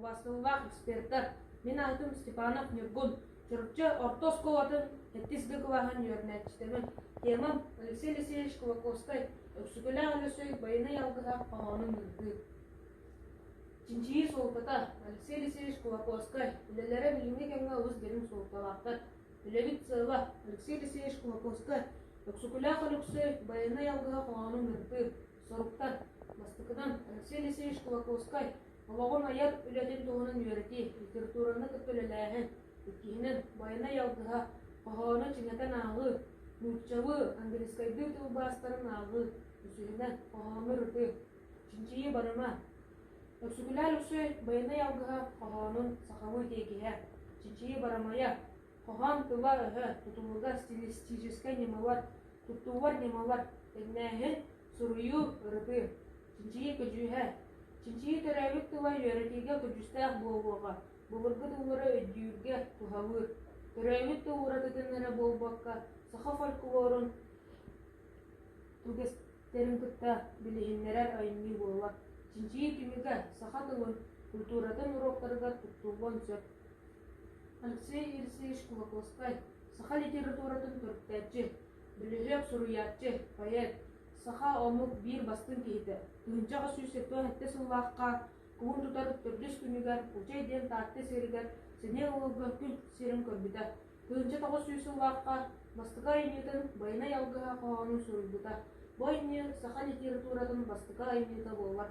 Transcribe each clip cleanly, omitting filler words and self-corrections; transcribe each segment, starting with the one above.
областыллах эксперттар. Мен атым Степанов Нергун. Чурча Ортос коватын эттисге кывахан йөрнәчтемен. Темам Алексей Алексеевич Кулаковской. Өксүгөлә алысой байына ялгыга паханын үрді. Чинчии солтата Алексей Алексеевич Кулаковской. Үлелері билімге кәңгі өз дерін солталақтар. Үлебит сыйла Алексей Алексеевич Кулаковской. Өксүгөлә алысой байына ялгыга паханын үрді. Соруктар. Бастыкынан Алексей Алексеевич Кулаковской. Олагон аяр үләтен тоғының үйрети. Литератураны көттөлеләһен. Үккенен байына ялгыға паханы чыңатан ағы, мүлчавы англискайды тұлбастарын ағы, үсігінен паханы рүті, чинчиі барыма. Өксүгіләл үсі байына ялгыға паханын сақавы текеге, чинчиі барамая. Пахан тұла өгі, тұтылыға стилистическай немалар, тұттуар немалар, әгнәхін сұруyu рүті, чинчиі көжүйе. Чинчиі төрәвік тұла үйретеге көжістәқ болуға. Бұлырғы тұлары өддүйірге тұхавыр. Түрәймет тұлары тұтынлары болбаққа саха фольклорын түгестерін күтті білігінлерер айынны болуа. Чинчиі түмігі саха тұлын культуратын уроқтарға тұттуған сөп. Алексей Алексеевич Кулаковской саха литературатын түрттәтчі, білігек сұруятчы, поэт, саха омық бір бастың кейді. Түгінчаға сүйсетті әтті сыллаққа Куун тутар төрдүс күнүгер, учай ден таатты серигер, сене олғы күл серин көрбіта. Күнче тоғы сүйсіллаққа, бастыға айнетін байына ялғыға қоғанын сөрілбіта. Бойне саха литературатын бастыға айнеті болар.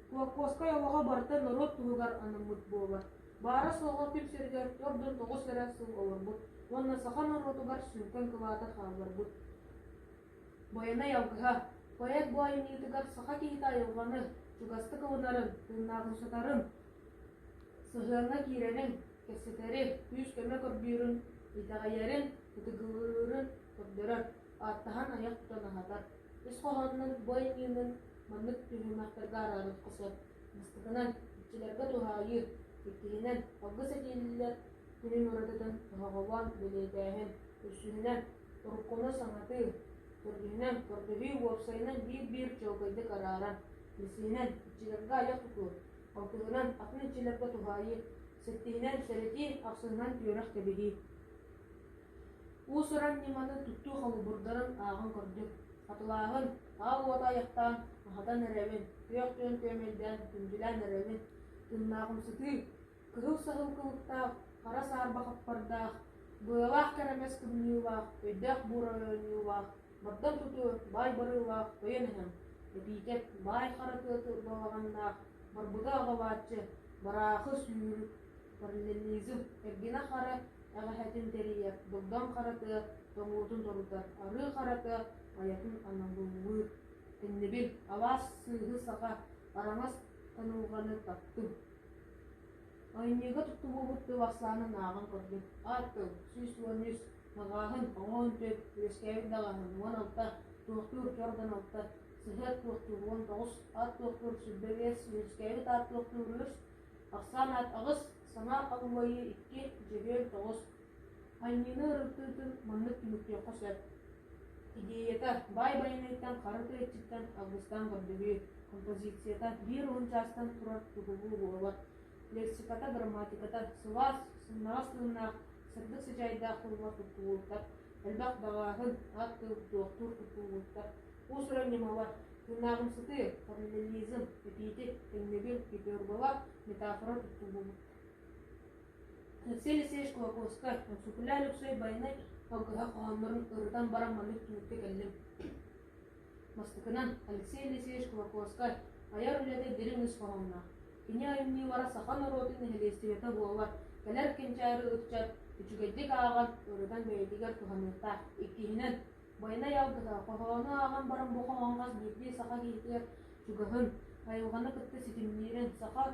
Кулаковской олаға барты народ туғығар анымыт болар. Бары солға күл сергер, төрдін тоғы сәрәсіл олар бұд. Онна саха народу бар сүнкен кылаты қалар бұд. Байына ялғыға, поэт bu айнетігер саха кейті айылғаны, Чугасты кылынарын, тыннағыншатарын, сығырына кейренің, кәсетері, күйіс көмі көрбүйірін, итағайерін, күтігілерін көрдірір, аттахан аяқ тұтан ағатар. Үс қоғанының бойынының маңнық түйімақтарға арарып қысыр. Мыстығынан, үтчілерге тұғайы, еттігінен, алғы сәтелілер, күнін ұратыдың тұғағуан білейдәйін, үсінінен, ұрыққоны саңаты, көрдігінен, көрдігі уапсайынан бір чауғайды қараран. Лисинен үтчилерге аяқ тұтуыр. Алтығынан атын үтчилерге тұғайы, сәттігінен сәрети ақсығынан түйірек кәбеги. Усыран неманы тұтту қалы бұрдарын ағын көрдік. Атылағын ағы ота аяқтан, ағадан әрәвін, күйіқтен көмелден, күнділән әрәвін, тұннағым сұты, кығыл-сағыл қылықтақ, қара сарба қаппардақ, бұйылақ кәрәмес күмнеуақ, өйдәқ бұрайынеуақ, баттан тұту, бай барылақ, өйенігім. Эпитет бай қараты болағандақ, барбуда ағаватчы, барақы сүйіріп, параллелизм, әргена қары әғәхәтін тәрейек, бұлдан қараты, тоңуытын торутар, ары қараты, аятын анаңғылуы, тәннебіл, алас сүйгі саға, араңас танылғаны таттым. Айнеға тұтты болыпты вақсанын ағын көрді. Аттыл, сүйсуаныз, мағағын, оңын төп, өскәйін дағағын, оң алта, туқтыр көрден алта, Сыхет тоқтуғын тоғыз, ат тоқтур сүрбегес, өскәйі тат тоқтур өз, ақсан ат ағыз, сана алуайы 2 жебел тоғыз. Айнені ұрықтырдың мұнлық түмікте қосыр. Идеята бай-байнайттан қарыты етчіктен ағыстан көрдігі, композицията бір ончастан тұрар тұғылу болар. Лексиката, грамматиката, сылас, сыннағас тұғынақ, сырдық сычайда құлға тұттығылықтар, әлбақ бағағын ат тоқтур тұттығылықтар. Усыран немалар, тұнағымсыты, параллелизм, эпитет, тәңнегіл, гипербола, метафора тұтту болу. Алексей Алексеевич Кулаковской, өксүкілі әліксөй байынай, алғыға қоғамларын ұрыдан барам мамет түнікті кәлім. Мастықынан Алексей Алексеевич Кулаковской, аяр үләді деріңіз қоғамна. Кене айымны вара сақан ұротын әлестеветі болалар, кәлер кенчайры ұтчат, үчігәддік аған ұрыдан бәйдігер тұғамықта, еккейінен, Байына ялдыға, қоғаны аған барам бұқағанғаз бекде сақа кейтер жүгіғын, айылғаны күтті сетімнерін, сақа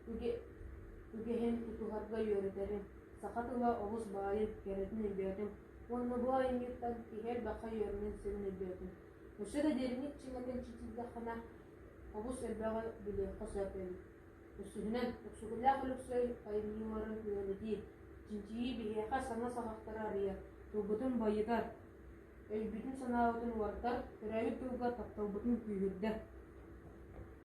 үгеген тұтығарға үйретерін, сақа тұла оғыз байын керетін өбетім, оны бұл айыметтен кейхел баққа үйерінен севін өбетім. Өші де дерінік чыңатын читілді қана оғыз әлбәға біле қосап әлі. Өшігінен өксігілі құлықсой айымнемарын үйреті, чинчиі бігеқа сана сағақтары ария, тұлбытын байыдар, Әлбетін санауытын уартар, түрәуі тұлға тапталбытын күйгірді.